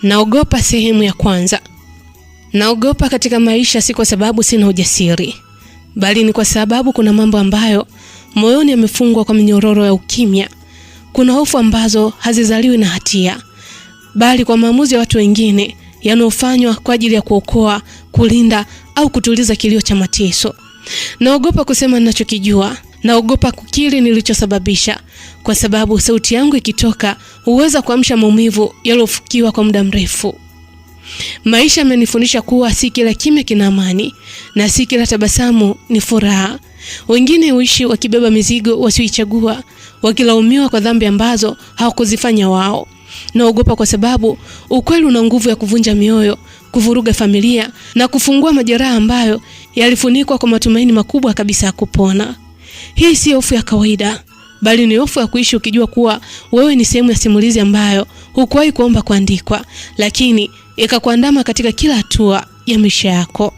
Naogopa sehemu ya kwanza. Naogopa katika maisha si kwa sababu sina ujasiri, bali ni kwa sababu kuna mambo ambayo moyoni yamefungwa kwa minyororo ya ukimya. Kuna hofu ambazo hazizaliwi na hatia, bali kwa maamuzi ya watu wengine yanayofanywa kwa ajili ya kuokoa, kulinda au kutuliza kilio cha mateso. Naogopa kusema ninachokijua, naogopa kukiri nilichosababisha, kwa sababu sauti yangu ikitoka huweza kuamsha maumivu yaliyofukiwa kwa muda mrefu. Maisha yamenifundisha kuwa si kila kimya kina amani, na si kila tabasamu ni furaha. Wengine huishi wakibeba mizigo wasioichagua, wakilaumiwa kwa dhambi ambazo hawakuzifanya wao. Naogopa kwa sababu ukweli una nguvu ya kuvunja mioyo, kuvuruga familia na kufungua majeraha ambayo yalifunikwa kwa matumaini makubwa kabisa ya kupona. Hii si hofu ya kawaida, bali ni hofu ya kuishi ukijua kuwa wewe ni sehemu ya simulizi ambayo hukuwahi kuomba kuandikwa, lakini ikakuandama katika kila hatua ya maisha yako.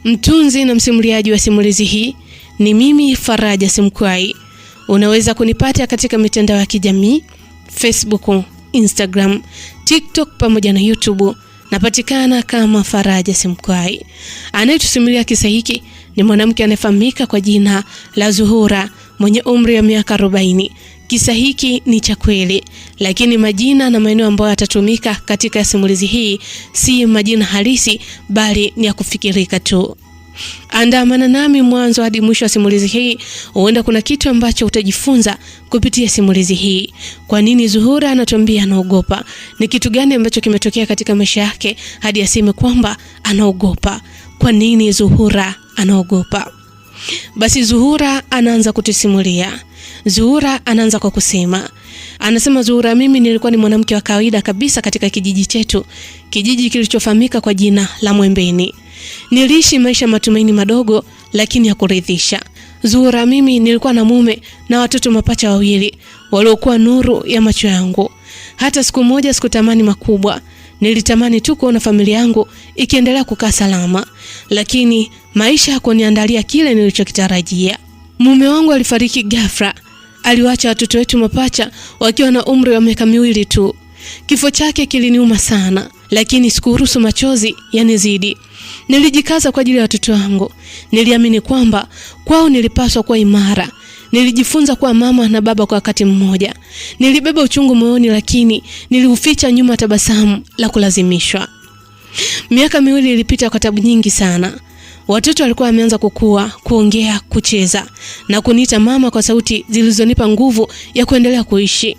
Mtunzi na msimuliaji wa simulizi hii ni mimi, Faraja Simkwai. Unaweza kunipata katika mitandao ya kijamii, Facebook, Instagram, TikTok pamoja na YouTube. Napatikana kama Faraja Simkwai. Anayetusimulia kisa hiki ni mwanamke anayefahamika kwa jina la Zuhura, mwenye umri wa miaka 40. Kisa hiki ni cha kweli, lakini majina na maeneo ambayo yatatumika katika simulizi hii si majina halisi, bali ni ya kufikirika tu. Andamana nami mwanzo hadi mwisho wa simulizi hii, huenda kuna kitu ambacho utajifunza kupitia simulizi hii. Kwa nini Zuhura anatuambia anaogopa? Ni kitu gani ambacho kimetokea katika maisha yake hadi aseme kwamba anaogopa? Kwa nini Zuhura anaogopa? Basi Zuhura anaanza kutusimulia. Zuhura anaanza kwa kusema. Anasema Zuhura, mimi nilikuwa ni mwanamke wa kawaida kabisa katika kijiji chetu, kijiji kilichofahamika kwa jina la Mwembeni. Niliishi maisha matumaini madogo lakini ya kuridhisha. Zuhura, mimi nilikuwa na mume na watoto mapacha 2 waliokuwa nuru ya macho yangu. Hata siku moja sikutamani makubwa, nilitamani tu kuona familia yangu ikiendelea kukaa salama, lakini maisha hakuniandalia kile nilichokitarajia. Mume wangu alifariki ghafla. Aliwacha watoto wetu mapacha wakiwa na umri wa miaka 2 tu. Kifo chake kiliniuma sana, lakini sikuruhusu machozi yanizidi. Nilijikaza kwa ajili ya watoto wangu. Niliamini kwamba kwao nilipaswa kuwa imara. Nilijifunza kuwa mama na baba kwa wakati mmoja. Nilibeba uchungu moyoni, lakini niliuficha nyuma tabasamu la kulazimishwa. Miaka 2 ilipita kwa tabu nyingi sana. Watoto walikuwa wameanza kukua, kuongea, kucheza na kuniita mama kwa sauti zilizonipa nguvu ya kuendelea kuishi.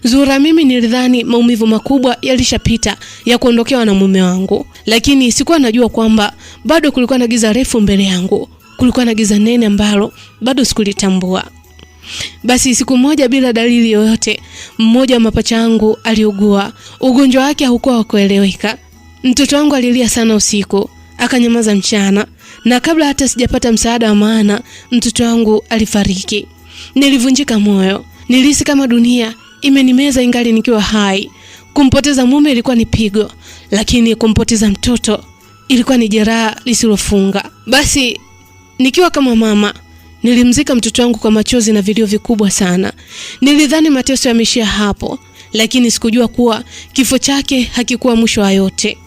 Zuhura, mimi nilidhani maumivu makubwa yalishapita ya kuondokewa na mume wangu, lakini sikuwa najua kwamba bado kulikuwa na giza refu mbele yangu. Kulikuwa na giza nene ambalo bado sikulitambua. Basi siku moja, bila dalili yoyote, mmoja wa mapacha yangu aliugua. Ugonjwa wake haukuwa wa kueleweka. Mtoto wangu alilia sana usiku, akanyamaza mchana, na kabla hata sijapata msaada wa maana, mtoto wangu alifariki. Nilivunjika moyo. Nilihisi kama dunia imenimeza ingali nikiwa hai. Kumpoteza mume ilikuwa ni pigo, lakini kumpoteza mtoto ilikuwa ni jeraha lisilofunga. Basi nikiwa kama mama, nilimzika mtoto wangu kwa machozi na vilio vikubwa sana. Nilidhani mateso yameishia hapo, lakini sikujua kuwa kifo chake hakikuwa mwisho wa yote.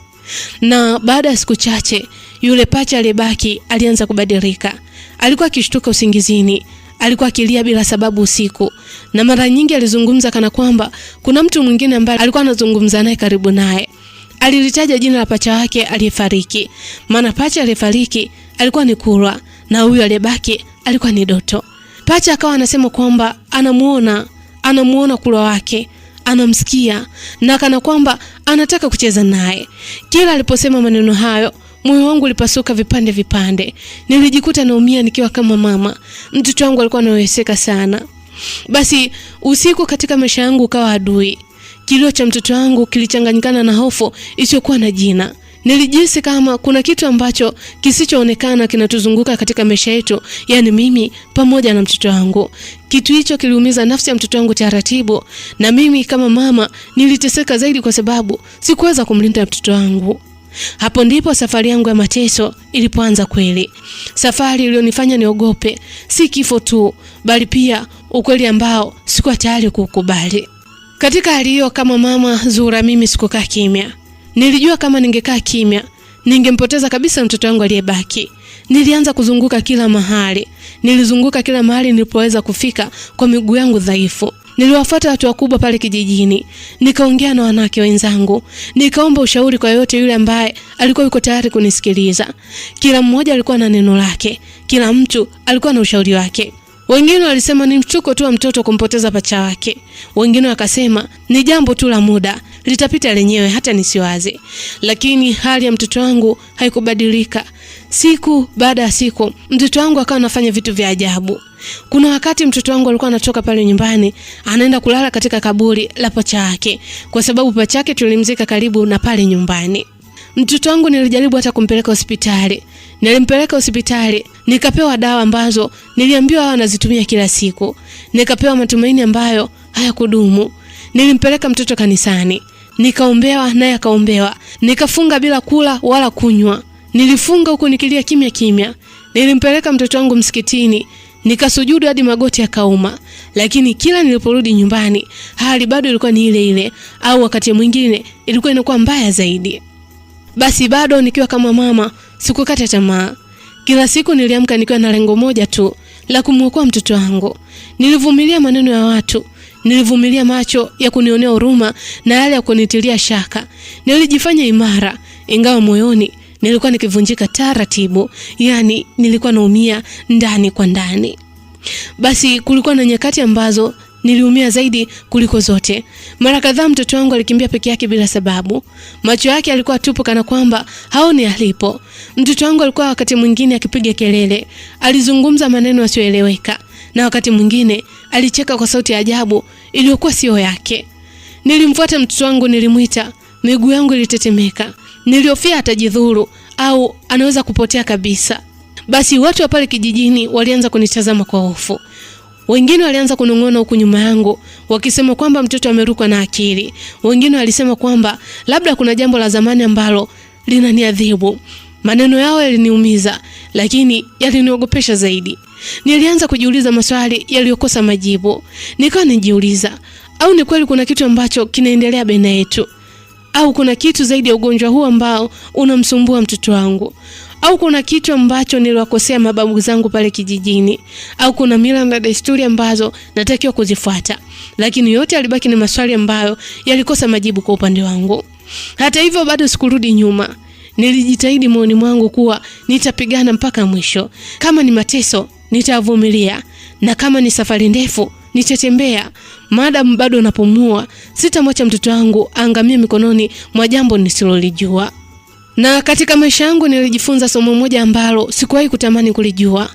Na baada ya siku chache, yule pacha aliyebaki alianza kubadilika. Alikuwa akishtuka usingizini, alikuwa akilia bila sababu usiku, na mara nyingi alizungumza kana kwamba kuna mtu mwingine ambaye alikuwa anazungumza naye karibu naye. Alilitaja jina la pacha wake aliyefariki, maana pacha aliyefariki alikuwa ni Kurwa na huyu aliyebaki alikuwa ni Doto. Pacha akawa anasema kwamba anamuona Kurwa wake, anamsikia na kana kwamba anataka kucheza naye. Kila aliposema maneno hayo, moyo wangu ulipasuka vipande vipande. Nilijikuta naumia nikiwa kama mama. Mtoto wangu alikuwa anaweseka sana. Basi usiku katika maisha yangu ukawa adui. Kilio cha mtoto wangu kilichanganyikana na hofu isiyokuwa na jina. Nilijihisi kama kuna kitu ambacho kisichoonekana kinatuzunguka katika maisha yetu, yani mimi pamoja na mtoto wangu. Kitu hicho kiliumiza nafsi ya mtoto wangu taratibu, na mimi kama mama niliteseka zaidi kwa sababu sikuweza kumlinda mtoto wangu. Hapo ndipo safari yangu ya mateso ilipoanza kweli. Safari iliyonifanya niogope si kifo tu, bali pia ukweli ambao sikuwa tayari kukubali. Katika hali hiyo kama mama Zuhura, mimi sikukaa kimya. Nilijua kama ningekaa kimya, ningempoteza kabisa mtoto wangu aliyebaki. Nilianza kuzunguka kila mahali. Nilizunguka kila mahali nilipoweza kufika kwa miguu yangu dhaifu. Niliwafuata watu wakubwa pale kijijini. Nikaongea na wanawake wenzangu. Nikaomba ushauri kwa yote yule ambaye alikuwa yuko tayari kunisikiliza. Kila mmoja alikuwa na neno lake. Kila mtu alikuwa na ushauri wake. Wengine walisema ni mchuko tu wa mtoto kumpoteza pacha wake. Wengine wakasema ni jambo tu la muda, litapita lenyewe hata nisiwaze. Lakini hali ya mtoto wangu haikubadilika. Siku baada ya siku, mtoto wangu akawa anafanya vitu vya ajabu. Kuna wakati mtoto wangu alikuwa anatoka pale nyumbani, anaenda kulala katika kaburi la pacha yake, kwa sababu pacha yake tulimzika karibu na pale nyumbani. Mtoto wangu nilijaribu hata kumpeleka hospitali. Nilimpeleka hospitali, nikapewa dawa ambazo niliambiwa wanazitumia kila siku. Nikapewa matumaini ambayo hayakudumu. Nilimpeleka mtoto kanisani, nikaombewa naye akaombewa. Nikafunga bila kula wala kunywa. Nilifunga huko nikilia kimya kimya. Nilimpeleka mtoto wangu msikitini, nikasujudu hadi magoti yakauma. Lakini kila niliporudi nyumbani, hali bado ilikuwa ni ile ile, au wakati mwingine ilikuwa inakuwa mbaya zaidi. Basi bado nikiwa kama mama, sikukata tamaa. Kila siku niliamka nikiwa na lengo moja tu, la kumwokoa mtoto wangu. Nilivumilia maneno ya watu, nilivumilia macho ya kunionea huruma na yale ya kunitilia shaka. Nilijifanya imara, ingawa moyoni nilikuwa nikivunjika taratibu, yani nilikuwa naumia ndani kwa ndani. Basi kulikuwa na nyakati ambazo niliumia zaidi kuliko zote. Mara kadhaa mtoto wangu alikimbia peke yake bila sababu. Macho yake alikuwa tupu kana kwamba haoni alipo. Mtoto wangu alikuwa wakati mwingine akipiga kelele, alizungumza maneno yasiyoeleweka, na wakati mwingine alicheka kwa sauti ya ajabu iliyokuwa sio yake. Nilimfuata mtoto wangu, nilimuita, miguu yangu ilitetemeka. Nilihofia atajidhuru au anaweza kupotea kabisa. Basi watu wa pale kijijini walianza kunitazama kwa hofu. Wengine walianza kunong'ona huku nyuma yangu, wakisema kwamba mtoto amerukwa na akili. Wengine walisema kwamba labda kuna jambo la zamani ambalo linaniadhibu. Maneno yao yaliniumiza, lakini yaliniogopesha zaidi. Nilianza kujiuliza maswali yaliyokosa majibu. Nikawa nijiuliza, au ni kweli kuna kitu ambacho kinaendelea baina yetu? Au kuna kitu zaidi ya ugonjwa huu ambao unamsumbua mtoto wangu? Au kuna kitu ambacho niliwakosea mababu zangu pale kijijini? Au kuna mila na desturi ambazo natakiwa kuzifuata? Lakini yote yalibaki ni maswali ambayo yalikosa majibu kwa upande wangu. Hata hivyo bado sikurudi nyuma. Nilijitahidi moyoni mwangu kuwa nitapigana mpaka mwisho. Kama ni mateso, nitavumilia, na kama ni safari ndefu, nitatembea. Maadamu bado napumua, sitamwacha mtoto wangu aangamie mikononi mwa jambo nisilolijua. Na katika maisha yangu nilijifunza somo moja ambalo sikuwahi kutamani kulijua.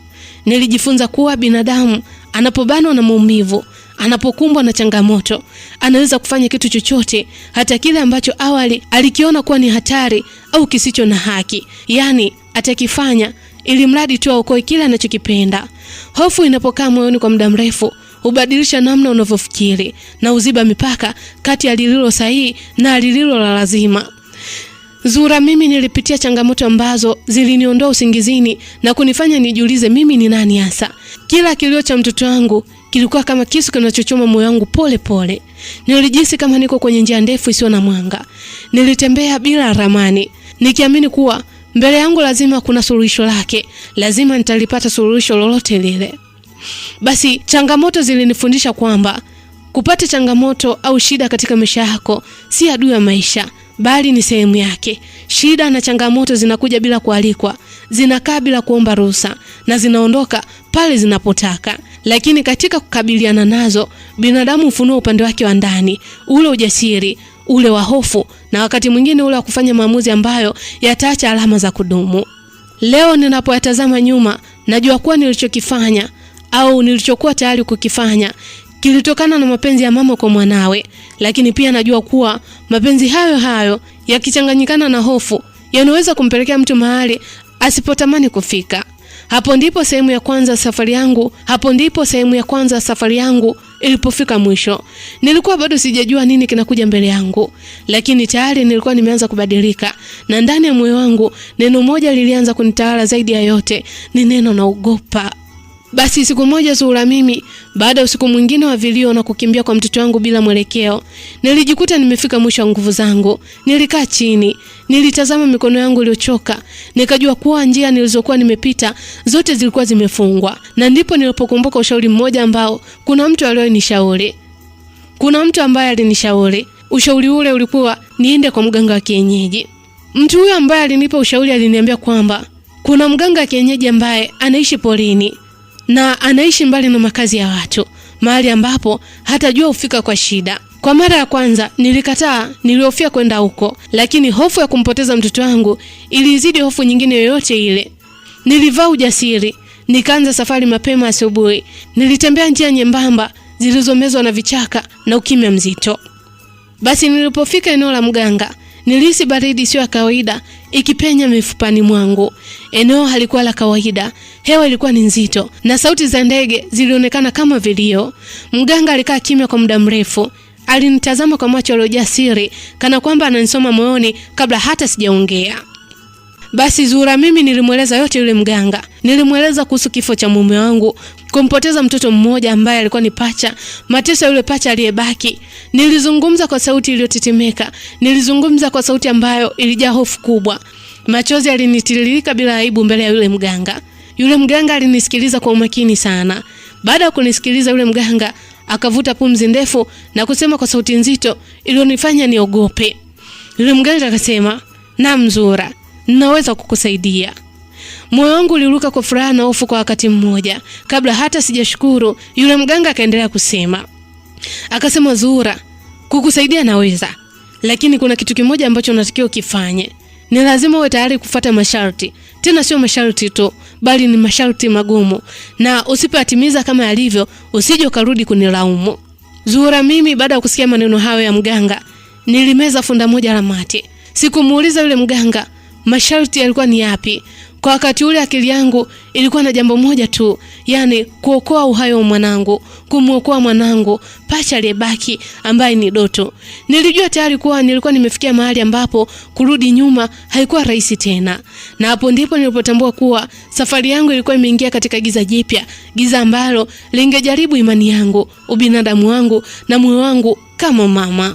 Nilijifunza kuwa binadamu anapobanwa na maumivu, anapokumbwa na changamoto, anaweza kufanya kitu chochote, hata kile ambacho awali alikiona kuwa ni hatari au kisicho na haki. Yani atakifanya ili mradi tu aokoe kile anachokipenda. Hofu inapokaa moyoni kwa muda mrefu, hubadilisha namna unavyofikiri na uziba mipaka kati ya lililo sahihi na lililo la lazima. Zura, mimi nilipitia changamoto ambazo ziliniondoa usingizini na kunifanya nijiulize mimi ni nani hasa. Kila kilio cha mtoto wangu kilikuwa kama kisu kinachochoma moyo wangu pole pole. Nilijihisi kama niko kwenye njia ndefu isiyo na mwanga. Nilitembea bila ramani, nikiamini kuwa mbele yangu lazima kuna suluhisho lake, lazima nitalipata suluhisho lolote lile. Basi changamoto zilinifundisha kwamba kupata changamoto au shida katika maisha yako si adui ya maisha, bali ni sehemu yake. Shida na changamoto zinakuja bila kualikwa, zinakaa bila kuomba ruhusa, na zinaondoka pale zinapotaka. Lakini katika kukabiliana nazo, binadamu hufunua upande wake wa ndani, ule ujasiri, ule wa hofu, na wakati mwingine ule wa kufanya maamuzi ambayo yataacha alama za kudumu. Leo ninapoyatazama nyuma, najua kuwa nilichokifanya au nilichokuwa tayari kukifanya kilitokana na mapenzi ya mama kwa mwanawe. Lakini pia najua kuwa mapenzi hayo hayo yakichanganyikana na hofu yanaweza kumpelekea mtu mahali asipotamani kufika. Hapo ndipo sehemu ya kwanza safari yangu ilipofika mwisho. Nilikuwa bado sijajua nini kinakuja mbele yangu, lakini tayari nilikuwa nimeanza kubadilika, na ndani ya moyo wangu neno moja lilianza kunitawala zaidi ya yote, ni neno naogopa. Basi siku moja Zura, mimi Baada ya usiku mwingine wa vilio na kukimbia kwa mtoto wangu bila mwelekeo, nilijikuta nimefika mwisho wa nguvu zangu. Nilikaa chini, nilitazama mikono yangu iliyochoka, nikajua kuwa njia nilizokuwa nimepita zote zilikuwa zimefungwa. Na ndipo nilipokumbuka ushauri mmoja ambao kuna mtu aliyenishauri. Ushauri ule ulikuwa niende kwa mganga wa kienyeji. Mtu huyo ambaye alinipa ushauri aliniambia kwamba kuna mganga wa kienyeji ambaye anaishi porini na anaishi mbali na makazi ya watu, mahali ambapo hatajua ufika kwa shida. Kwa mara ya kwanza nilikataa, nilihofia kwenda huko, lakini hofu ya kumpoteza mtoto wangu ilizidi hofu nyingine yoyote ile. Nilivaa ujasiri, nikaanza safari mapema asubuhi. Nilitembea njia nyembamba zilizomezwa na vichaka na ukimya mzito. Basi nilipofika eneo la mganga, nilihisi baridi sio ya kawaida ikipenya mifupani mwangu. Eneo halikuwa la kawaida, hewa ilikuwa ni nzito na sauti za ndege zilionekana kama vilio. Mganga alikaa kimya kwa muda mrefu. Alinitazama kwa macho yaliyojaa siri, kana kwamba ananisoma moyoni kabla hata sijaongea. Basi Zuhura, mimi nilimweleza yote yule mganga. Nilimweleza kuhusu kifo cha mume wangu, kumpoteza mtoto mmoja ambaye alikuwa ni pacha, mateso yule pacha aliyebaki. Nilizungumza kwa sauti iliyotetemeka, nilizungumza kwa sauti ambayo ilijaa hofu kubwa. Machozi yalinitiririka bila aibu mbele ya yule mganga. Yule mganga alinisikiliza kwa umakini sana. Baada ya kunisikiliza, yule mganga akavuta pumzi ndefu na kusema kwa sauti nzito iliyonifanya niogope. Yule mganga akasema, "Naam Zuhura, ninaweza kukusaidia." Moyo wangu uliruka kwa furaha na hofu kwa wakati mmoja. Kabla hata sijashukuru, yule mganga akaendelea kusema. Akasema, "Zuhura, kukusaidia naweza, lakini kuna kitu kimoja ambacho unatakiwa ukifanye. Ni lazima uwe tayari kufuata masharti. Tena sio masharti tu, bali ni masharti magumu. Na usipotimiza kama yalivyo, usije ukarudi kunilaumu." Zuhura, mimi baada ya kusikia maneno hayo ya mganga, nilimeza funda moja la mate. Sikumuuliza yule mganga masharti yalikuwa ni yapi. Kwa wakati ule akili yangu ilikuwa na jambo moja tu, yani kuokoa uhai wa mwanangu, kumuokoa mwanangu pacha aliyebaki ambaye ni Doto. Nilijua tayari kuwa nilikuwa nimefikia mahali ambapo kurudi nyuma haikuwa rahisi tena. Na hapo ndipo nilipotambua kuwa safari yangu ilikuwa imeingia katika giza jipya, giza ambalo lingejaribu imani yangu, ubinadamu wangu na moyo wangu kama mama.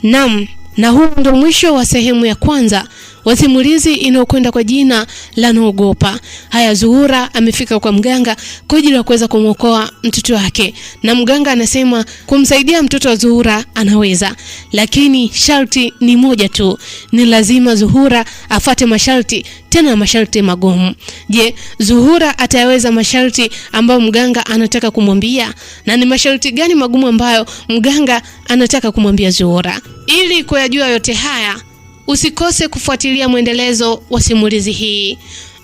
Naam, na huu ndio mwisho wa sehemu ya kwanza wa simulizi inayokwenda kwa jina la Naogopa. Haya, Zuhura amefika kwa mganga kwa ajili ya kuweza kumwokoa mtoto wake, na mganga anasema kumsaidia mtoto wa Zuhura anaweza, lakini sharti ni moja tu, ni lazima Zuhura afate masharti, tena masharti magumu. Je, Zuhura ataweza masharti ambayo mganga anataka kumwambia? Na ni masharti gani magumu ambayo mganga anataka kumwambia Zuhura? Ili kuyajua yote haya, usikose kufuatilia mwendelezo wa simulizi hii.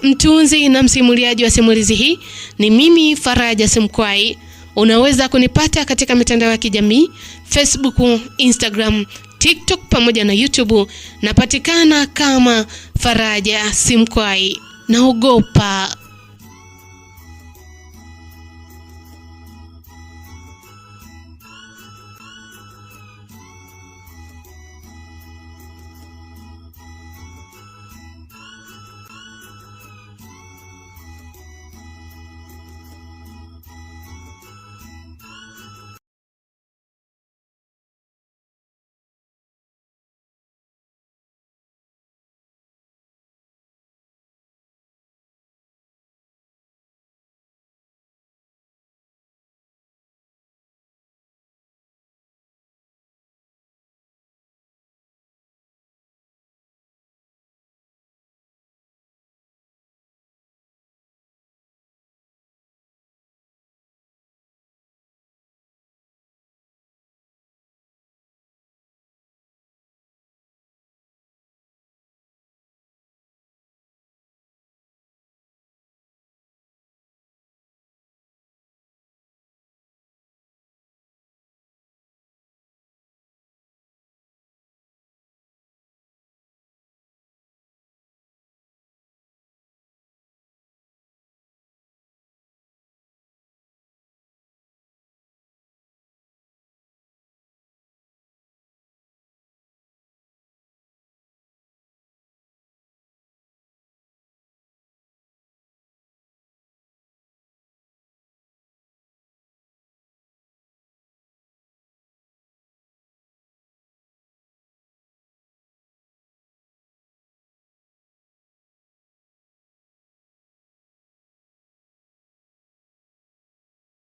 Mtunzi na msimuliaji wa simulizi hii ni mimi Faraja Simkwai. Unaweza kunipata katika mitandao ya kijamii, Facebook, Instagram, TikTok pamoja na YouTube. Napatikana kama Faraja Simkwai. Naogopa.